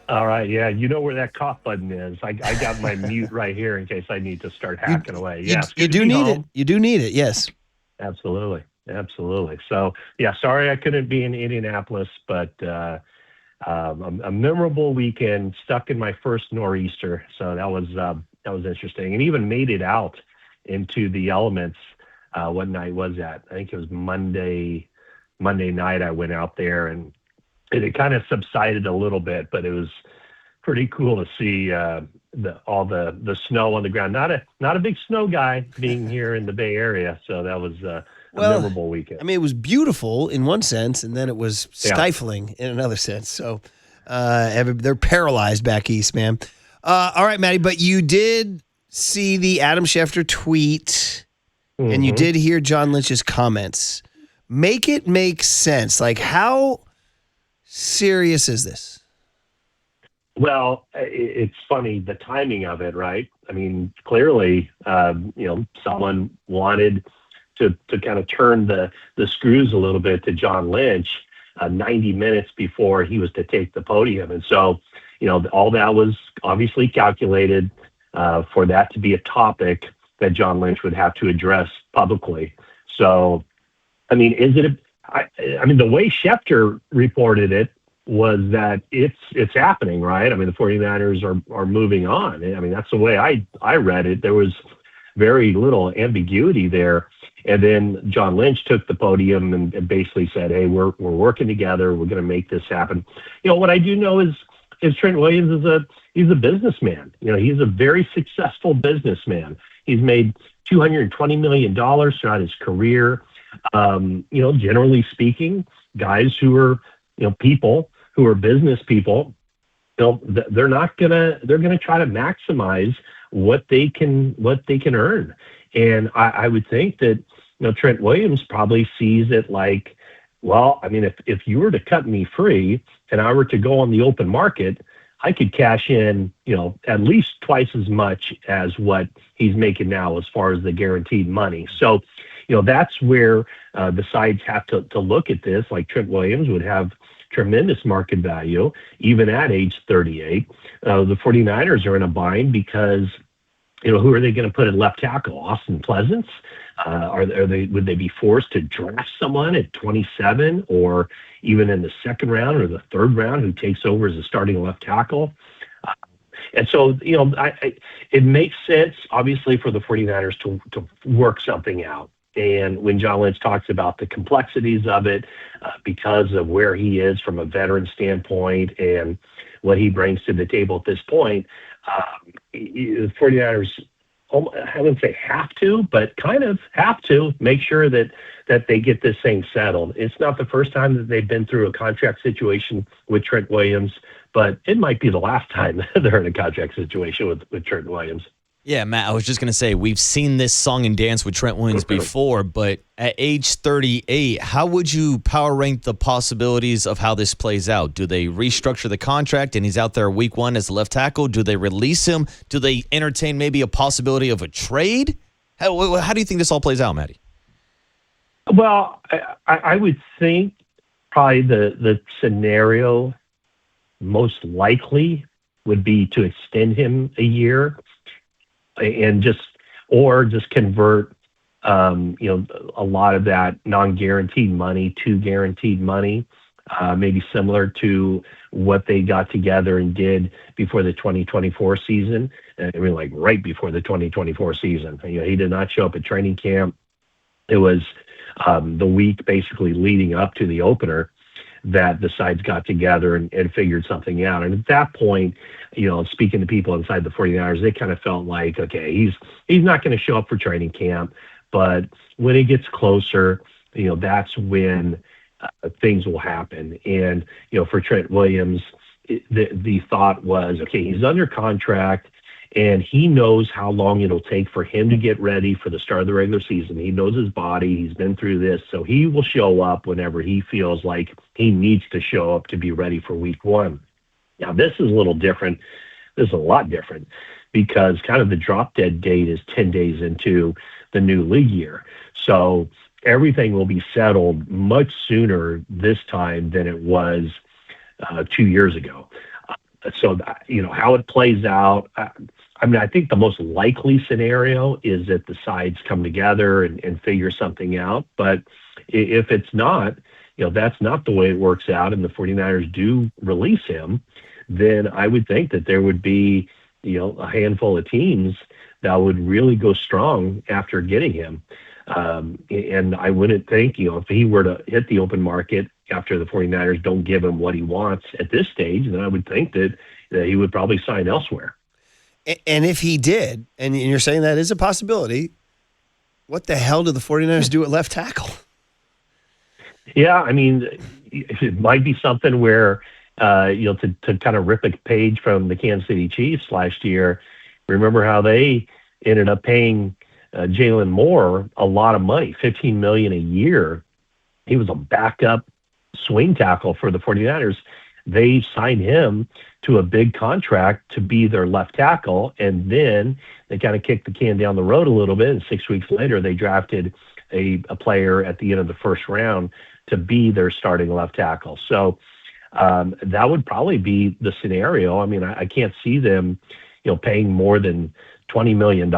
All right, yeah, you know where that cough button is. I got my mute right here in case I need to start You hacking away. you Yeah, it's you good to do be need it. home. You do need it. Yes. Absolutely, absolutely. So, yeah, sorry I couldn't be in Indianapolis, but a memorable weekend. Stuck in my first nor'easter, so that was interesting, and even made it out into the elements. What night was that? I think it was Monday night. I went out there and it kind of subsided a little bit, but it was pretty cool to see all the snow on the ground. Not a big snow guy being here in the Bay Area, so that was a Well, memorable weekend. I mean, it was beautiful in one sense, and then it was Yeah. stifling in another sense. So they're paralyzed back east, man. All right, Maddie, but you did see the Adam Schefter tweet, and you hmm did hear John Lynch's comments. Make it make sense. Like, how serious is this? Well, it's funny the timing of it, right? I mean, clearly, someone wanted to kind of turn the screws a little bit to John Lynch 90 minutes before he was to take the podium, and so all that was obviously calculated for that to be a topic that John Lynch would have to address publicly. So, I mean, is it? I mean, the way Schefter reported it was that it's happening, right? I mean, the 49ers are moving on. I mean, that's the way I read it. There was very little ambiguity there. And then John Lynch took the podium and basically said, "Hey, we're working together. We're going to make this happen." What I do know is Trent Williams he's a businessman. He's a very successful businessman. He's made $220 million throughout his career. Generally speaking, guys who are people who are business people, they're gonna try to maximize what they can earn. And I would think that Trent Williams probably sees it like, well, I mean, if you were to cut me free and I were to go on the open market, I could cash in, at least twice as much as what he's making now as far as the guaranteed money. So, that's where the sides have to look at this. Like Trent Williams would have tremendous market value, even at age 38. The 49ers are in a bind because who are they going to put in left tackle? Austin Pleasance? Would they be forced to draft someone at 27 or even in the second round or the third round who takes over as a starting left tackle? And so, it makes sense, obviously, for the 49ers to work something out. And when John Lynch talks about the complexities of it, because of where he is from a veteran standpoint and what he brings to the table at this point, the 49ers, I wouldn't say have to, but kind of have to make sure that they get this thing settled. It's not the first time that they've been through a contract situation with Trent Williams, but it might be the last time they're in a contract situation with Trent Williams. Yeah, Matt, I was just going to say, we've seen this song and dance with Trent Williams before, but at age 38, how would you power rank the possibilities of how this plays out? Do they restructure the contract and he's out there week one as a left tackle? Do they release him? Do they entertain maybe a possibility of a trade? How do you think this all plays out, Matty? Well, I would think probably the scenario most likely would be to extend him a year and just convert a lot of that non-guaranteed money to guaranteed money, maybe similar to what they got together and did before the 2024 season. I mean, like right before the 2024 season. He did not show up at training camp. It was the week basically leading up to the opener that the sides got together and figured something out. And at that point, speaking to people inside the 49ers, they kind of felt like, okay, he's not going to show up for training camp, but when it gets closer, that's when things will happen. And, for Trent Williams, the thought was, okay, he's under contract and he knows how long it'll take for him to get ready for the start of the regular season. He knows his body. He's been through this. So he will show up whenever he feels like he needs to show up to be ready for week one. Now, this is a little different. This is a lot different because kind of the drop dead date is 10 days into the new league year. So everything will be settled much sooner this time than it was 2 years ago. So that, how it plays out. I mean, I think the most likely scenario is that the sides come together and figure something out. But if it's not, that's not the way it works out, and the 49ers do release him, then I would think that there would be, a handful of teams that would really go strong after getting him. And I wouldn't think, if he were to hit the open market after the 49ers don't give him what he wants at this stage, then I would think that he would probably sign elsewhere. And if he did, and you're saying that is a possibility, what the hell do the 49ers do at left tackle? Yeah, I mean, it might be something where, to kind of rip a page from the Kansas City Chiefs last year, remember how they ended up paying Jalen Moore a lot of money, $15 million a year. He was a backup swing tackle for the 49ers. They signed him to a big contract to be their left tackle, and then they kind of kicked the can down the road a little bit, and 6 weeks later they drafted a player at the end of the first round to be their starting left tackle. So that would probably be the scenario. I mean, I can't see them, paying more than $20 million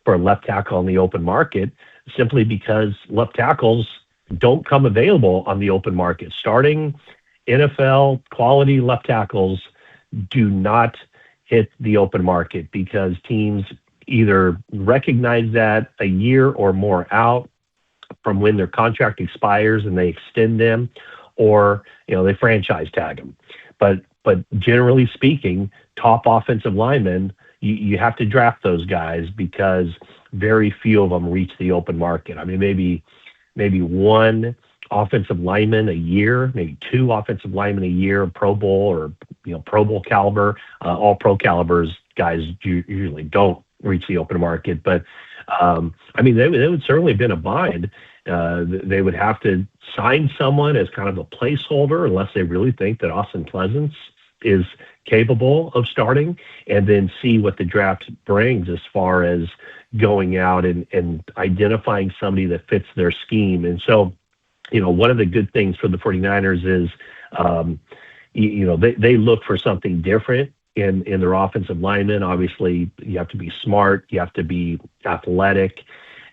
for a left tackle on the open market, simply because left tackles don't come available on the open market. Starting NFL quality left tackles do not hit the open market because teams either recognize that a year or more out from when their contract expires and they extend them, or they franchise tag them. But generally speaking, top offensive linemen, you have to draft those guys because very few of them reach the open market. I mean, maybe one offensive lineman a year, maybe two offensive linemen a year, Pro Bowl or Pro Bowl caliber. All pro calibers guys usually don't reach the open market. But I mean, they would certainly have been a bind. They would have to sign someone as kind of a placeholder unless they really think that Austin Pleasance is capable of starting, and then see what the draft brings as far as going out and identifying somebody that fits their scheme. And so, one of the good things for the 49ers is, they look for something different in their offensive linemen. Obviously, you have to be smart, you have to be athletic,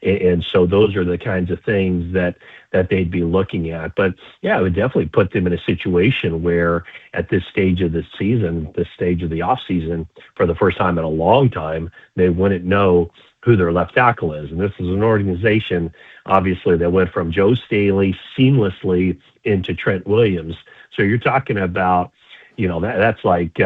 and so those are the kinds of things that they'd be looking at. But yeah, it would definitely put them in a situation where at this stage of the season, this stage of the off season, for the first time in a long time, they wouldn't know who their left tackle is. And this is an organization, obviously, that went from Joe Staley seamlessly into Trent Williams. So you're talking about, that's like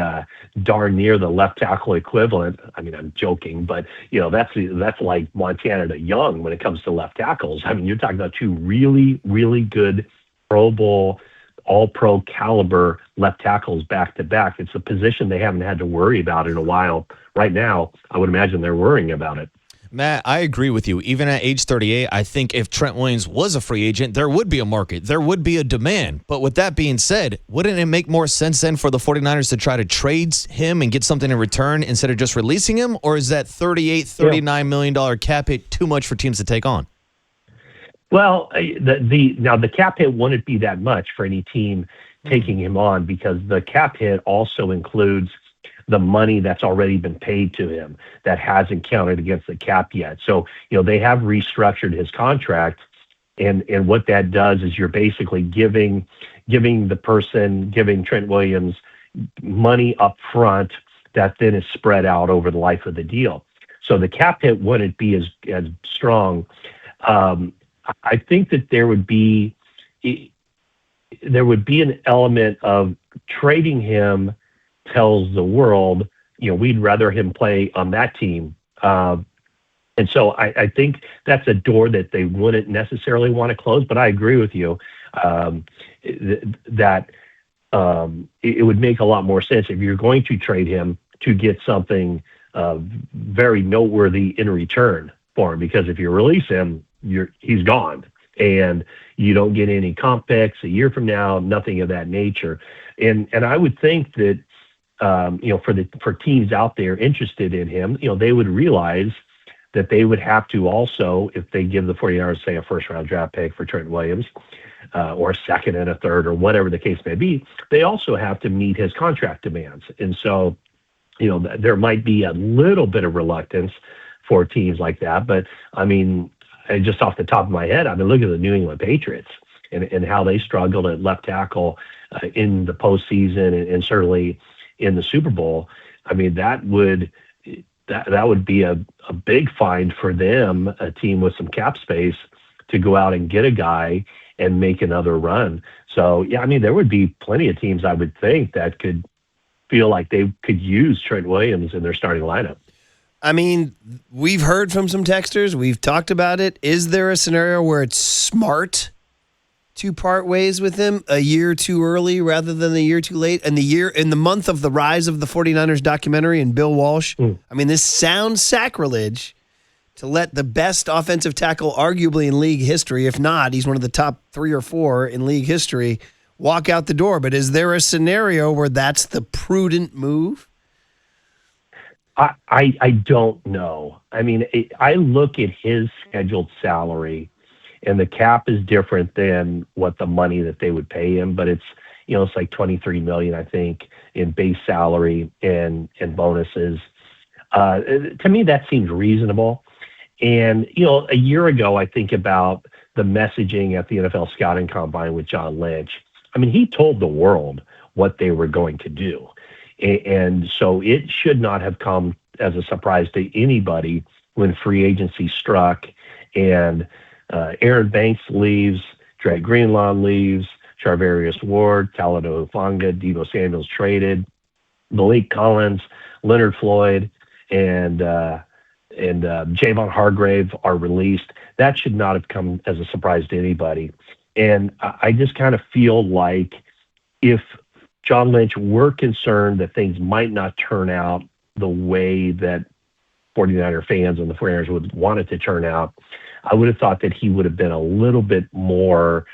darn near the left tackle equivalent. I mean, I'm joking, but that's like Montana to Young when it comes to left tackles. I mean, you're talking about two really, really good Pro Bowl, all-pro caliber left tackles back to back. It's a position they haven't had to worry about in a while. Right now, I would imagine they're worrying about it. Matt, I agree with you. Even at age 38, I think if Trent Williams was a free agent, there would be a market. There would be a demand. But with that being said, wouldn't it make more sense then for the 49ers to try to trade him and get something in return instead of just releasing him? Or is that $39 million cap hit too much for teams to take on? Well, the cap hit wouldn't be that much for any team taking him on, because the cap hit also includes the money that's already been paid to him that hasn't counted against the cap yet. So, they have restructured his contract, and what that does is you're basically giving Trent Williams money up front that then is spread out over the life of the deal. So the cap hit wouldn't be as strong. I think that there would be an element of trading him tells the world, we'd rather him play on that team. And so I think that's a door that they wouldn't necessarily want to close. But I agree with you that it would make a lot more sense if you're going to trade him to get something very noteworthy in return for him. Because if you release him, he's gone, and you don't get any comp picks a year from now, nothing of that nature. And I would think that for teams out there interested in him, they would realize that they would have to also, if they give the 49ers, say, a first-round draft pick for Trent Williams, or a second and a third, or whatever the case may be, they also have to meet his contract demands. And so, there might be a little bit of reluctance for teams like that. But, I mean, just off the top of my head, look at the New England Patriots and how they struggled at left tackle in the postseason and certainly in the Super Bowl. I mean, that would be a big find for them, a team with some cap space, to go out and get a guy and make another run. So, yeah, I mean, there would be plenty of teams, I would think, that could feel like they could use Trent Williams in their starting lineup. I mean, we've heard from some texters. We've talked about it. Is there a scenario where it's smart to part ways with him a year too early rather than a year too late? And in the month of the rise of the 49ers documentary and Bill Walsh, I mean, this sounds sacrilege to let the best offensive tackle arguably in league history, if not, he's one of the top 3 or 4 in league history, walk out the door. But is there a scenario where that's the prudent move? I don't know. I mean, I look at his scheduled salary, and the cap is different than what the money that they would pay him, but it's like $23 million, I think, in base salary and bonuses. To me, that seems reasonable. And, a year ago, I think about the messaging at the NFL Scouting Combine with John Lynch. I mean, he told the world what they were going to do. And so it should not have come as a surprise to anybody when free agency struck and Aaron Banks leaves, Dre Greenlaw leaves, Charvarius Ward, Talanoa Hufanga, Deebo Samuel's traded, Malik Collins, Leonard Floyd, and Javon Hargrave are released. That should not have come as a surprise to anybody. And I just kind of feel like if John Lynch were concerned that things might not turn out the way that 49er fans and the 49ers would want it to turn out, I would have thought that he would have been a little bit more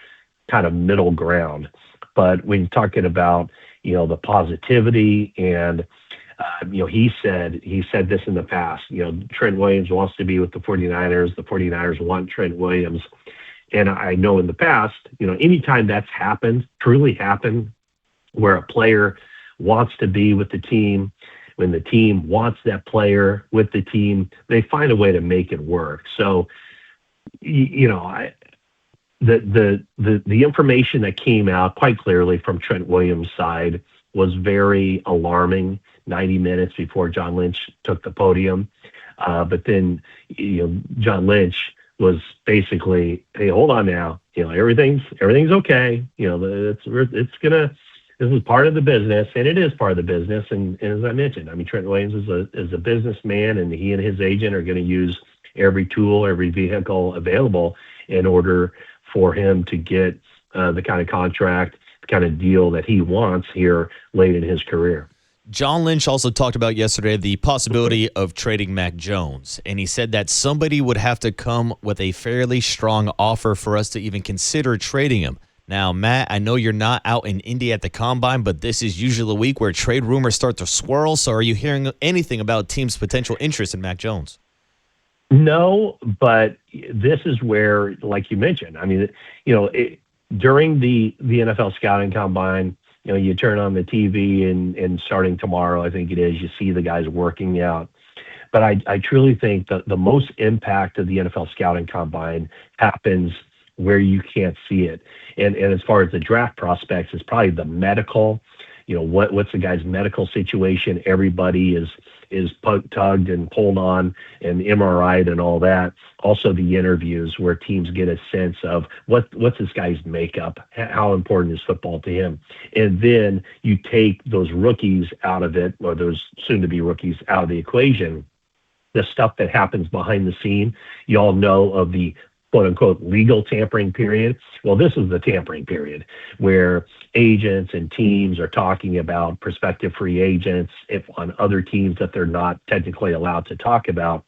kind of middle ground. But when you're talking about, the positivity and, he said this in the past, Trent Williams wants to be with the 49ers. The 49ers want Trent Williams. And I know in the past, anytime that's happened, truly happened, where a player wants to be with the team, when the team wants that player with the team, they find a way to make it work. So, the information that came out quite clearly from Trent Williams' side was very alarming 90 minutes before John Lynch took the podium. But then, John Lynch was basically, hey, hold on now, everything's okay. This is part of the business, and it is part of the business. And as I mentioned, I mean, Trent Williams is a businessman, and he and his agent are going to use every tool, every vehicle available in order for him to get the kind of contract, the kind of deal that he wants here late in his career. John Lynch also talked about yesterday the possibility of trading Mac Jones, and he said that somebody would have to come with a fairly strong offer for us to even consider trading him. Now, Matt, I know you're not out in Indy at the Combine, but this is usually a week where trade rumors start to swirl. So are you hearing anything about teams' potential interest in Mac Jones? No, but this is where, like you mentioned, I mean, during the NFL Scouting Combine, you turn on the TV and starting tomorrow, I think it is, you see the guys working out. But I truly think that the most impact of the NFL Scouting Combine happens where you can't see it. And as far as the draft prospects, it's probably the medical, what's the guy's medical situation. Everybody is tugged and pulled on and MRI'd and all that. Also the interviews where teams get a sense of what's this guy's makeup, how important is football to him. And then you take those rookies out of it, or those soon-to-be rookies out of the equation. The stuff that happens behind the scene, you all know of the quote-unquote legal tampering period. Well, this is the tampering period where agents and teams are talking about prospective free agents on other teams that they're not technically allowed to talk about.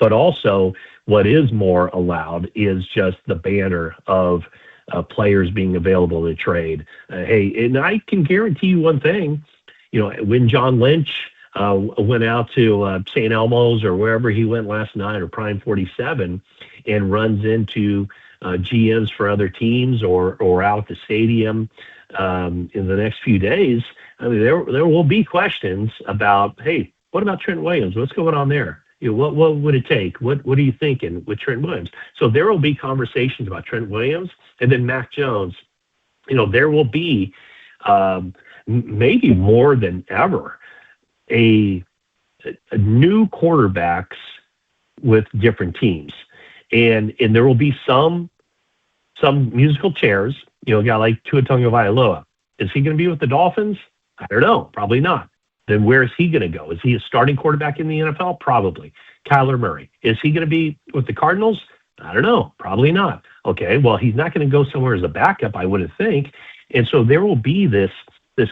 But also what is more allowed is just the banner of players being available to trade. Hey, and I can guarantee you one thing, when John Lynch went out to St. Elmo's or wherever he went last night, or Prime 47, and runs into GMs for other teams or out at the stadium in the next few days, I mean, there will be questions about, hey, what about Trent Williams? What's going on there? What would it take? What are you thinking with Trent Williams? So there will be conversations about Trent Williams, and then Mac Jones. There will be maybe more than ever a new quarterbacks with different teams, and there will be some musical chairs. A guy like Tua Tagovailoa, is he going to be with the Dolphins? I don't know. Probably not. Then where is he going to go? Is he a starting quarterback in the NFL? Probably. Kyler Murray, is he going to be with the Cardinals? I don't know. Probably not. Okay, well, he's not going to go somewhere as a backup, I wouldn't think. And so there will be this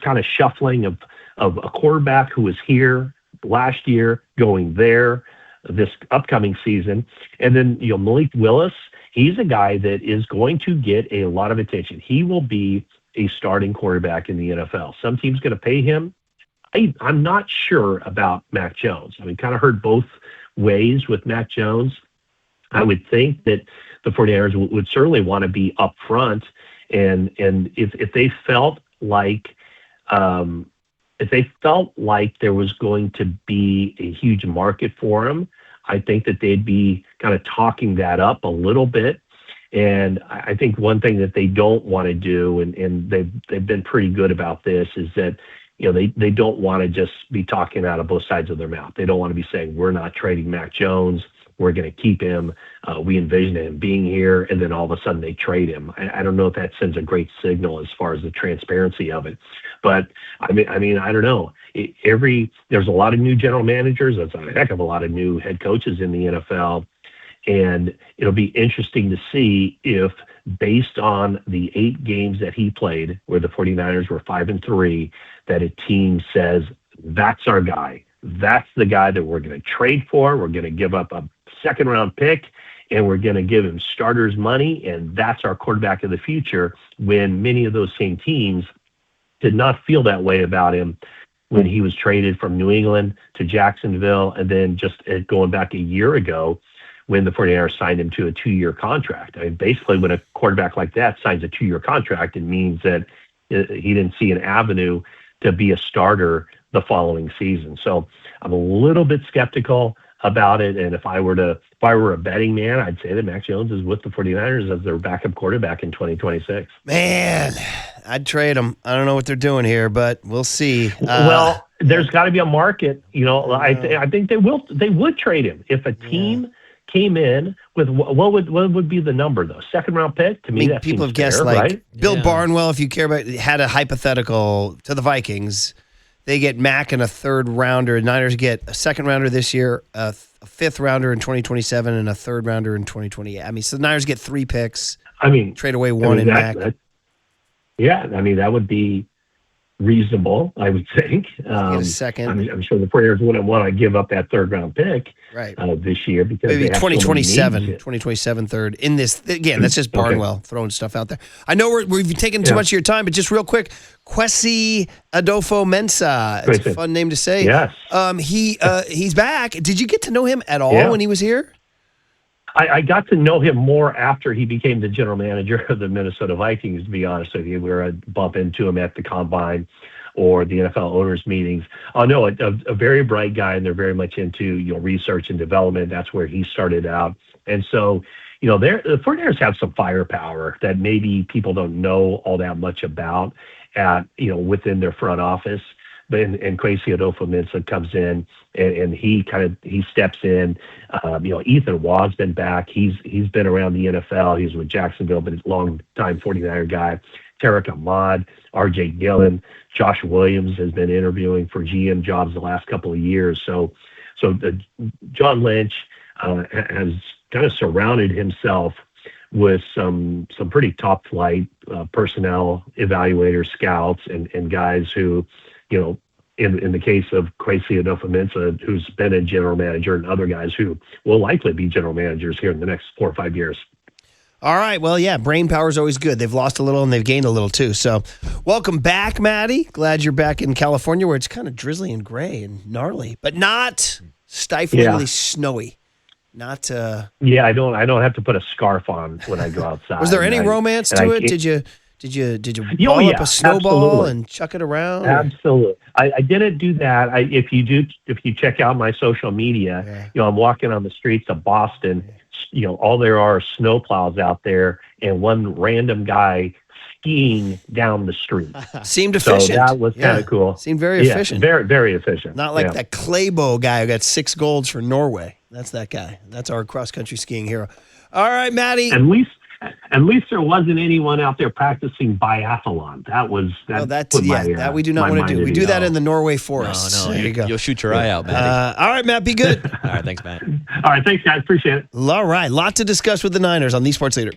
kind of shuffling of a quarterback who was here last year going there this upcoming season. And then, Malik Willis, he's a guy that is going to get a lot of attention. He will be a starting quarterback in the NFL. Some team's going to pay him. I'm not sure about Mac Jones. I mean, kind of heard both ways with Mac Jones. I would think that the 49ers would certainly want to be up front, and if they felt like there was going to be a huge market for him, I think that they'd be kind of talking that up a little bit. And I think one thing that they don't want to do, and they've been pretty good about this, is that they don't want to just be talking out of both sides of their mouth. They don't want to be saying, we're not trading Mac Jones, we're going to keep him, we envision him being here, and then all of a sudden they trade him. I don't know if that sends a great signal as far as the transparency of it. But I mean, I don't know. There's a lot of new general managers. There's a heck of a lot of new head coaches in the NFL. And it'll be interesting to see if, based on the 8 games that he played, where the 49ers were 5-3, that a team says, that's our guy. That's the guy that we're going to trade for. We're going to give up a second-round pick, and we're going to give him starters money, and that's our quarterback of the future, when many of those same teams did not feel that way about him when he was traded from New England to Jacksonville, and then just going back a year ago, when the 49ers signed him to a 2-year contract. I mean, basically, when a quarterback like that signs a 2-year contract, it means that he didn't see an avenue to be a starter the following season. So I'm a little bit skeptical about it. And if I were a betting man, I'd say that Mac Jones is with the 49ers as their backup quarterback in 2026. Man, I'd trade him. I don't know what they're doing here, but we'll see. Well, there's got to be a market. I think they would trade him if a team came in with what would be the number, though? Second-round pick? To me, that people seems have guessed, fair, like, right? Bill Barnwell, if you care about, had a hypothetical to the Vikings. They get Mac and a third-rounder. Niners get a second-rounder this year, a fifth-rounder in 2027, and a third-rounder in 2028. I mean, so the Niners get 3 picks. I mean, trade away one in Mac. That would be reasonable, I would think. Get a second. I'm sure the Warriors wouldn't want to give up that third-round pick this year, because maybe they have 2027 third. In this, again, that's just Barnwell throwing stuff out there. I know we've taken too much of your time, but just real quick, Kwesi Adofo-Mensah. It's a fun name to say. Yes. He's back. Did you get to know him at all when he was here? I got to know him more after he became the general manager of the Minnesota Vikings, to be honest with you. We were bump into him at the Combine or the NFL owners meetings. No, a very bright guy, and they're very much into research and development. That's where he started out. And so, the 49ers have some firepower that maybe people don't know all that much about within their front office. And Kwesi Adofo-Mensah comes in, and he steps in. Ethan Waugh's been back. He's been around the NFL. He's with Jacksonville, but he's a long-time 49er guy. Tarek Ahmad, R.J. Gillen, Josh Williams has been interviewing for GM jobs the last couple of years. So John Lynch has kind of surrounded himself with some pretty top-flight personnel evaluators, scouts, and guys who, in the case of Kwesi Adofo-Mensah, who's been a general manager, and other guys who will likely be general managers here in the next 4 or 5 years. All right. Well, yeah, brain power is always good. They've lost a little and they've gained a little too. So welcome back, Matty. Glad you're back in California where it's kind of drizzly and gray and gnarly, but not stiflingly snowy. Not Yeah, I don't have to put a scarf on when I go outside. Was there any romance to it? Did you ball up a snowball absolutely. and chuck it around? Absolutely. I didn't do that. If you check out my social media, I'm walking on the streets of Boston, all there are snowplows out there and one random guy skiing down the street. Seemed efficient. So that was kind of cool. Seemed very efficient. Very, very efficient. Not like that Klæbo guy who got 6 golds for Norway. That's that guy. That's our cross-country skiing hero. All right, Matty. At least there wasn't anyone out there practicing biathlon. That we do not want to do. We do that in the Norway forests. No, there you go. You'll shoot your eye out, Matty. All right, Matt, be good. All right, thanks, Matt. All right, thanks, guys. Appreciate it. All right, lot to discuss with the Niners on the Sports Leader.